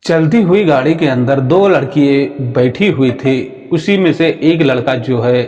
चलती हुई गाड़ी के अंदर दो लड़कियां बैठी हुई थी। उसी में से एक लड़का जो है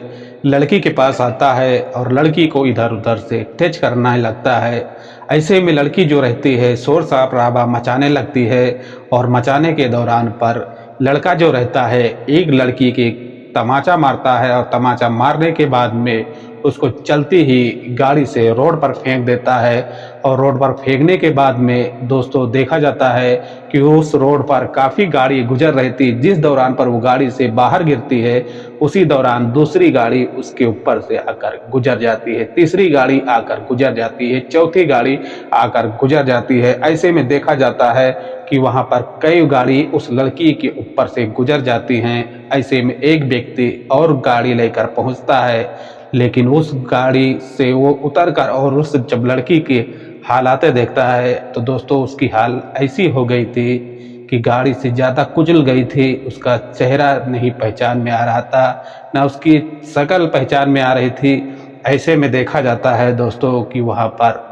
लड़की के पास आता है और लड़की को इधर उधर से टच करना लगता है। ऐसे में लड़की जो रहती है शोर शराबा मचाने लगती है और मचाने के दौरान पर लड़का जो रहता है एक लड़की के तमाचा मारता है और तमाचा मारने के बाद में उसको चलती ही गाड़ी से रोड पर फेंक देता है। और रोड पर फेंकने के बाद में दोस्तों देखा जाता है कि उस रोड पर काफ़ी गाड़ी गुजर रही थी। जिस दौरान पर वो गाड़ी से बाहर गिरती है उसी दौरान दूसरी गाड़ी उसके ऊपर से आकर गुजर जाती है, तीसरी गाड़ी आकर गुजर जाती है, चौथी गाड़ी आकर गुजर जाती है। ऐसे में देखा जाता है कि वहाँ पर कई गाड़ी उस लड़की के ऊपर से गुजर जाती हैं। ऐसे में एक व्यक्ति और गाड़ी लेकर पहुँचता है, लेकिन उस गाड़ी से वो उतर कर और उस जब लड़की की हालातें देखता है तो दोस्तों उसकी हाल ऐसी हो गई थी कि गाड़ी से ज़्यादा कुचल गई थी। उसका चेहरा नहीं पहचान में आ रहा था, ना उसकी शक्ल पहचान में आ रही थी। ऐसे में देखा जाता है दोस्तों कि वहाँ पर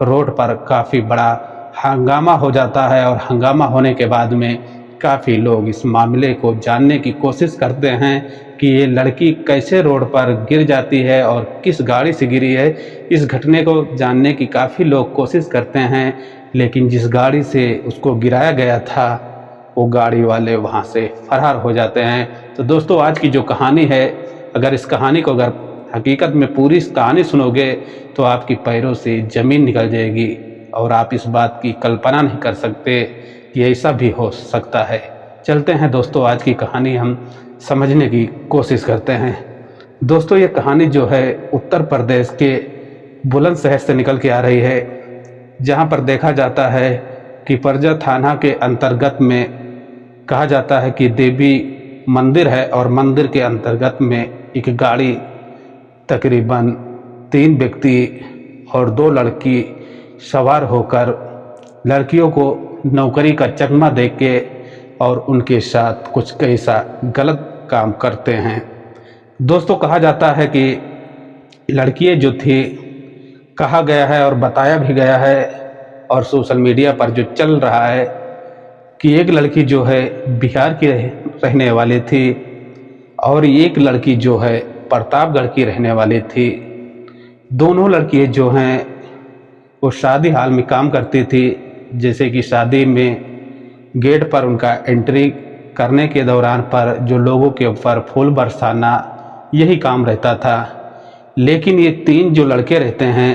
रोड पर काफ़ी बड़ा हंगामा हो जाता है और हंगामा होने के बाद में काफ़ी लोग इस मामले को जानने की कोशिश करते हैं कि ये लड़की कैसे रोड पर गिर जाती है और किस गाड़ी से गिरी है। इस घटने को जानने की काफ़ी लोग कोशिश करते हैं, लेकिन जिस गाड़ी से उसको गिराया गया था वो गाड़ी वाले वहाँ से फरार हो जाते हैं। तो दोस्तों आज की जो कहानी है, अगर इस कहानी को अगर हकीकत में पूरी इस कहानी सुनोगे तो आपकी पैरों से ज़मीन निकल जाएगी और आप इस बात की कल्पना नहीं कर सकते कि ऐसा भी हो सकता है। चलते हैं दोस्तों, आज की कहानी हम समझने की कोशिश करते हैं। दोस्तों ये कहानी जो है उत्तर प्रदेश के बुलंदशहर से निकल के आ रही है, जहां पर देखा जाता है कि परजा थाना के अंतर्गत में कहा जाता है कि देवी मंदिर है और मंदिर के अंतर्गत में एक गाड़ी तकरीबन 3 व्यक्ति और 2 लड़की सवार होकर लड़कियों को नौकरी का चकमा दे के और उनके साथ कुछ कैसा गलत काम करते हैं। दोस्तों कहा जाता है कि लड़कियां जो थी, कहा गया है और बताया भी गया है और सोशल मीडिया पर जो चल रहा है कि एक लड़की जो है बिहार की रहने वाली थी और एक लड़की जो है प्रतापगढ़ की रहने वाली थी। दोनों लड़कियां जो हैं वो शादी हाल में काम करती थी, जैसे कि शादी में गेट पर उनका एंट्री करने के दौरान पर जो लोगों के ऊपर फूल बरसाना यही काम रहता था। लेकिन ये 3 जो लड़के रहते हैं,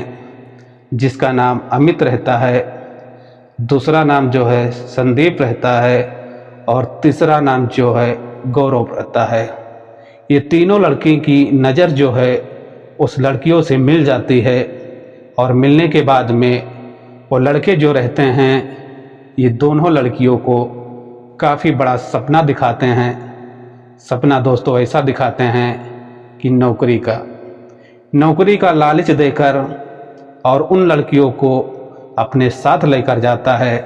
जिसका नाम अमित रहता है, दूसरा नाम जो है संदीप रहता है और तीसरा नाम जो है गौरव रहता है, ये तीनों लड़की की नज़र जो है उस लड़कियों से मिल जाती है। और मिलने के बाद में वो लड़के जो रहते हैं ये दोनों लड़कियों को काफ़ी बड़ा सपना दिखाते हैं। सपना दोस्तों ऐसा दिखाते हैं कि नौकरी का लालच देकर और उन लड़कियों को अपने साथ लेकर जाता है।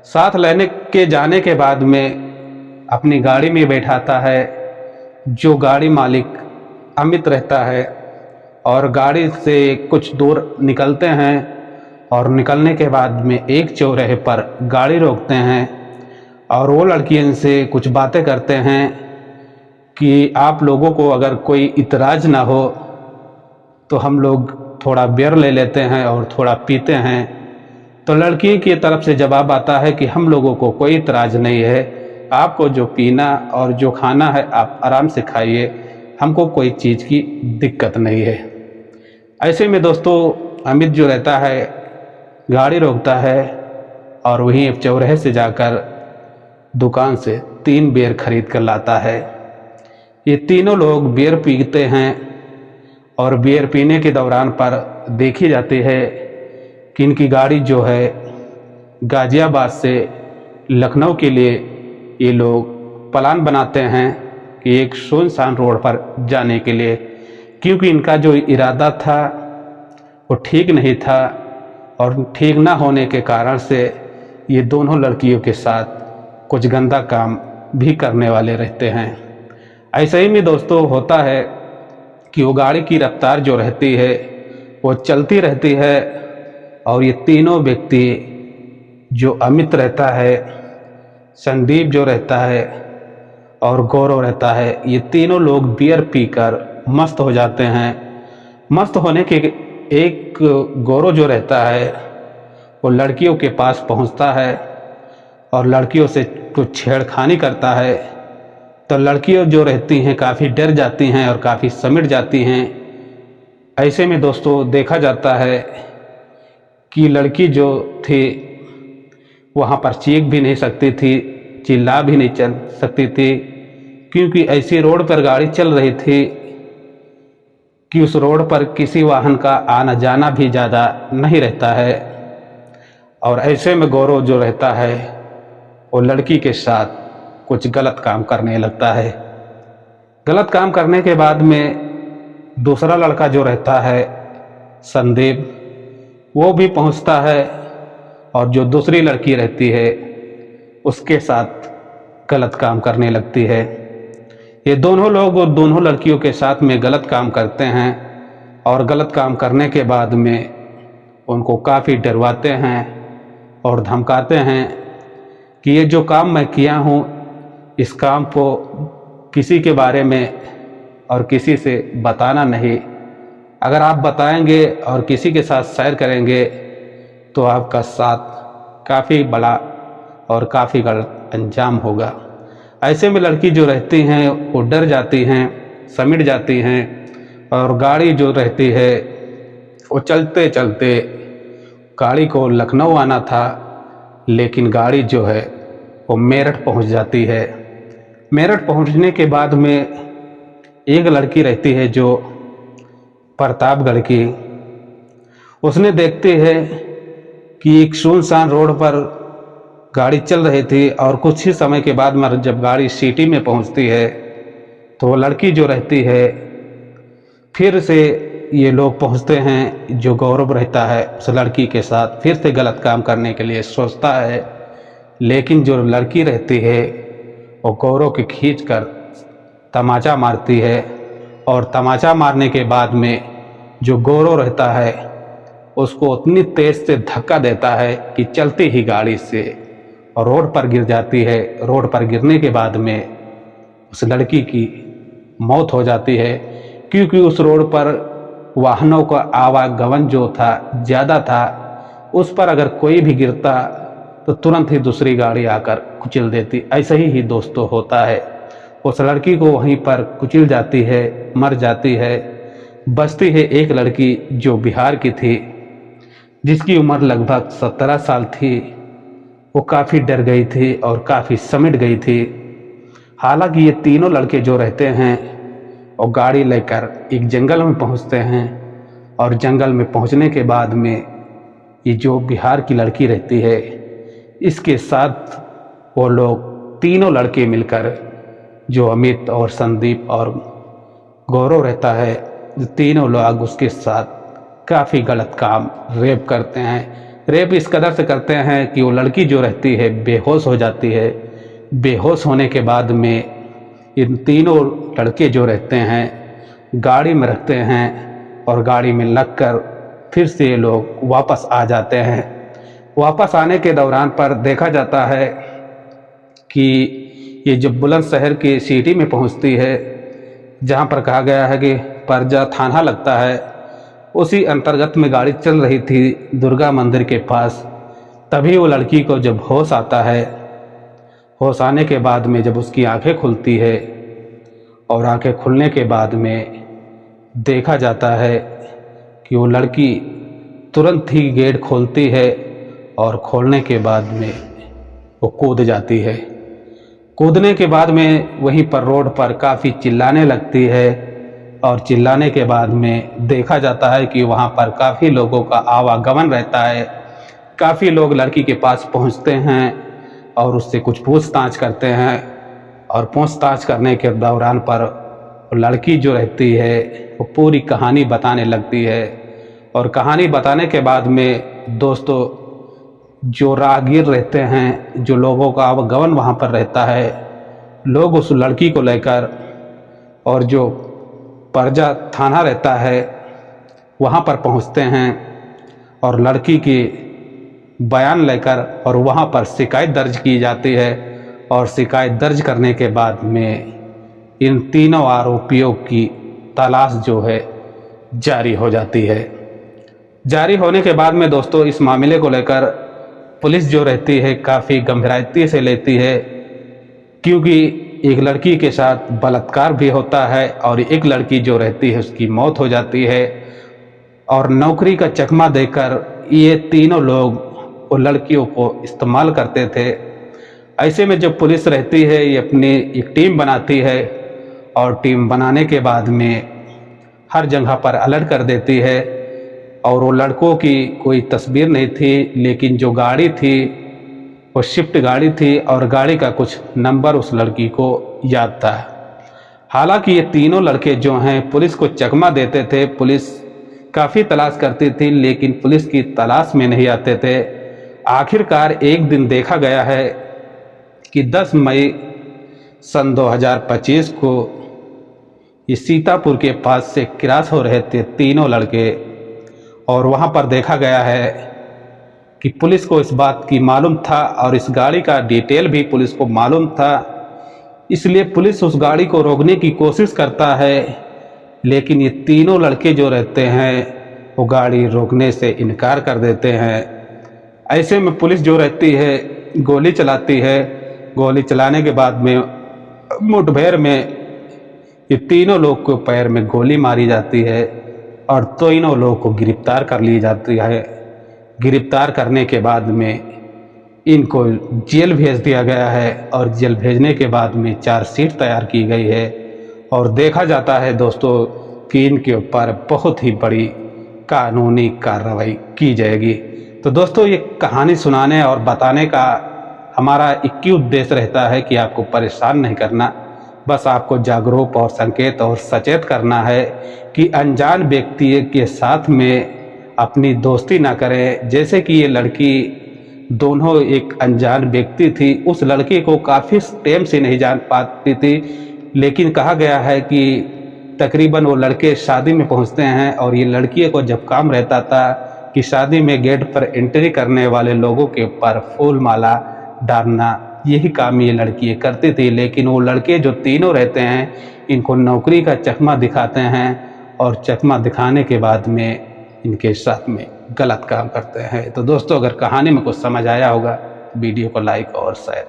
साथ लेने के जाने के बाद में अपनी गाड़ी में बैठाता है। जो गाड़ी मालिक अमित रहता है और गाड़ी से कुछ दूर निकलते हैं और निकलने के बाद में एक चौराहे पर गाड़ी रोकते हैं और वो लड़कियों से कुछ बातें करते हैं कि आप लोगों को अगर कोई इतराज़ ना हो तो हम लोग थोड़ा बियर ले लेते हैं और थोड़ा पीते हैं। तो लड़की की तरफ से जवाब आता है कि हम लोगों को कोई इतराज़ नहीं है, आपको जो पीना और जो खाना है आप आराम से खाइए, हमको कोई चीज़ की दिक्कत नहीं है। ऐसे में दोस्तों अमित जो रहता है गाड़ी रोकता है और वहीं चौराहे से जाकर दुकान से 3 बियर खरीद कर लाता है। ये तीनों लोग बियर पीते हैं और बियर पीने के दौरान पर देखी जाती है कि इनकी गाड़ी जो है गाज़ियाबाद से लखनऊ के लिए ये लोग प्लान बनाते हैं कि एक सुनसान रोड पर जाने के लिए, क्योंकि इनका जो इरादा था वो ठीक नहीं था और ठीक ना होने के कारण से ये दोनों लड़कियों के साथ कुछ गंदा काम भी करने वाले रहते हैं। ऐसे ही में दोस्तों होता है कि वो गाड़ी की रफ्तार जो रहती है वो चलती रहती है और ये तीनों व्यक्ति जो अमित रहता है संदीप जो रहता है और गौरव रहता है, ये तीनों लोग बियर पीकर मस्त हो जाते हैं। मस्त होने के एक गौरव जो रहता है वो लड़कियों के पास पहुंचता है और लड़कियों से कुछ छेड़खानी करता है। तो लड़कियों जो रहती हैं काफ़ी डर जाती हैं और काफ़ी सिमट जाती हैं। ऐसे में दोस्तों देखा जाता है कि लड़की जो थी वहाँ पर चीख भी नहीं सकती थी, चिल्ला भी नहीं चल सकती थी, क्योंकि ऐसी रोड पर गाड़ी चल रही थी कि उस रोड पर किसी वाहन का आना जाना भी ज़्यादा नहीं रहता है। और ऐसे में गौरव जो रहता है वो लड़की के साथ कुछ गलत काम करने लगता है। गलत काम करने के बाद में दूसरा लड़का जो रहता है संदीप, वो भी पहुंचता है और जो दूसरी लड़की रहती है उसके साथ गलत काम करने लगती है। ये दोनों लोग और दोनों लड़कियों के साथ में गलत काम करते हैं और गलत काम करने के बाद में उनको काफ़ी डरवाते हैं और धमकाते हैं कि ये जो काम मैं किया हूँ इस काम को किसी के बारे में और किसी से बताना नहीं। अगर आप बताएंगे और किसी के साथ शेयर करेंगे तो आपका साथ काफ़ी बड़ा और काफ़ी गलत अंजाम होगा। ऐसे में लड़की जो रहती हैं वो डर जाती हैं, सिमट जाती हैं और गाड़ी जो रहती है वो चलते चलते, गाड़ी को लखनऊ आना था लेकिन गाड़ी जो है वो मेरठ पहुंच जाती है। मेरठ पहुंचने के बाद में एक लड़की रहती है जो प्रतापगढ़ की, उसने देखती है कि एक सुनसान रोड पर गाड़ी चल रही थी और कुछ ही समय के बाद में जब गाड़ी सिटी में पहुंचती है तो वो लड़की जो रहती है, फिर से ये लोग पहुंचते हैं, जो गौरव रहता है उस लड़की के साथ फिर से गलत काम करने के लिए सोचता है। लेकिन जो लड़की रहती है वो गौरव के खींच कर तमाचा मारती है और तमाचा मारने के बाद में जो गौरव रहता है उसको उतनी तेज से धक्का देता है कि चलती ही गाड़ी से रोड पर गिर जाती है। रोड पर गिरने के बाद में उस लड़की की मौत हो जाती है, क्योंकि उस रोड पर वाहनों का आवागमन जो था ज़्यादा था। उस पर अगर कोई भी गिरता तो तुरंत ही दूसरी गाड़ी आकर कुचल देती। ऐसा ही दोस्तों होता है। उस लड़की को वहीं पर कुचल जाती है, मर जाती है। बचती है एक लड़की जो बिहार की थी, जिसकी उम्र लगभग 17 साल थी। वो काफ़ी डर गई थी और काफ़ी सिमट गई थी। हालांकि ये तीनों लड़के जो रहते हैं और गाड़ी लेकर एक जंगल में पहुंचते हैं और जंगल में पहुंचने के बाद में ये जो बिहार की लड़की रहती है इसके साथ वो लोग तीनों लड़के मिलकर, जो अमित और संदीप और गौरव रहता है, जो तीनों लोग उसके साथ काफ़ी गलत काम रेप करते हैं। रेप इस कदर से करते हैं कि वो लड़की जो रहती है बेहोश हो जाती है। बेहोश होने के बाद में इन तीनों लड़के जो रहते हैं गाड़ी में रखते हैं और गाड़ी में लगकर फिर से ये लोग वापस आ जाते हैं। वापस आने के दौरान पर देखा जाता है कि ये जब बुलंदशहर की सिटी में पहुंचती है, जहां पर कहा गया है कि परजा थाना लगता है, उसी अंतर्गत में गाड़ी चल रही थी दुर्गा मंदिर के पास। तभी वो लड़की को जब होश आता है, होश आने के बाद में जब उसकी आंखें खुलती है और आंखें खुलने के बाद में देखा जाता है कि वो लड़की तुरंत ही गेट खोलती है और खोलने के बाद में वो कूद जाती है। कूदने के बाद में वहीं पर रोड पर काफ़ी चिल्लाने लगती है और चिल्लाने के बाद में देखा जाता है कि वहाँ पर काफ़ी लोगों का आवागमन रहता है। काफ़ी लोग लड़की के पास पहुँचते हैं और उससे कुछ पूछताछ करते हैं और पूछताछ करने के दौरान पर लड़की जो रहती है वो पूरी कहानी बताने लगती है। और कहानी बताने के बाद में दोस्तों, जो राहगीर रहते हैं, जो लोगों का आवागमन वहाँ पर रहता है, लोग उस लड़की को लेकर और जो परजा थाना रहता है वहाँ पर पहुँचते हैं और लड़की की बयान लेकर और वहाँ पर शिकायत दर्ज की जाती है और शिकायत दर्ज करने के बाद में इन तीनों आरोपियों की तलाश जो है जारी हो जाती है। जारी होने के बाद में दोस्तों इस मामले को लेकर पुलिस जो रहती है काफ़ी गंभीरता से लेती है, क्योंकि एक लड़की के साथ बलात्कार भी होता है और एक लड़की जो रहती है उसकी मौत हो जाती है। और नौकरी का चकमा देकर ये तीनों लोग वो लड़कियों को इस्तेमाल करते थे। ऐसे में जब पुलिस रहती है ये अपनी एक टीम बनाती है और टीम बनाने के बाद में हर जगह पर अलर्ट कर देती है। और वो लड़कों की कोई तस्वीर नहीं थी, लेकिन जो गाड़ी थी वो शिफ्ट गाड़ी थी और गाड़ी का कुछ नंबर उस लड़की को याद था। हालांकि ये तीनों लड़के जो हैं पुलिस को चकमा देते थे, पुलिस काफ़ी तलाश करती थी लेकिन पुलिस की तलाश में नहीं आते थे। आखिरकार एक दिन देखा गया है कि 10 मई सन 2025 को ये सीतापुर के पास से क्रॉस हो रहे थे तीनों लड़के, और वहाँ पर देखा गया है कि पुलिस को इस बात की मालूम था और इस गाड़ी का डिटेल भी पुलिस को मालूम था। इसलिए पुलिस उस गाड़ी को रोकने की कोशिश करता है, लेकिन ये तीनों लड़के जो रहते हैं वो गाड़ी रोकने से इनकार कर देते हैं। ऐसे में पुलिस जो रहती है गोली चलाती है। गोली चलाने के बाद में मुठभेड़ में ये तीनों लोग को पैर में गोली मारी जाती है और तीनों लोग को गिरफ्तार कर ली जाती है। गिरफ्तार करने के बाद में इनको जेल भेज दिया गया है और जेल भेजने के बाद में चार्जशीट तैयार की गई है और देखा जाता है दोस्तों कि इनके ऊपर बहुत ही बड़ी कानूनी कार्रवाई की जाएगी। तो दोस्तों ये कहानी सुनाने और बताने का हमारा एक ही उद्देश्य रहता है कि आपको परेशान नहीं करना, बस आपको जागरूक और संकेत और सचेत करना है कि अनजान व्यक्ति के साथ में अपनी दोस्ती ना करें। जैसे कि ये लड़की दोनों एक अनजान व्यक्ति थी, उस लड़की को काफ़ी टाइम से नहीं जान पाती थी, लेकिन कहा गया है कि तकरीबन वो लड़के शादी में पहुंचते हैं और ये लड़की को जब काम रहता था कि शादी में गेट पर एंट्री करने वाले लोगों के ऊपर फूल माला डालना, यही काम ये लड़की करती थी। लेकिन वो लड़के जो तीनों रहते हैं इनको नौकरी का चकमा दिखाते हैं और चकमा दिखाने के बाद में इनके साथ में गलत काम करते हैं। तो दोस्तों अगर कहानी में कुछ समझ आया होगा वीडियो को लाइक और शेयर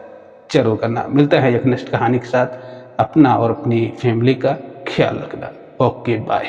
जरूर करना। मिलते हैं एक नेक्स्ट कहानी के साथ। अपना और अपनी फैमिली का ख्याल रखना। Okay bye.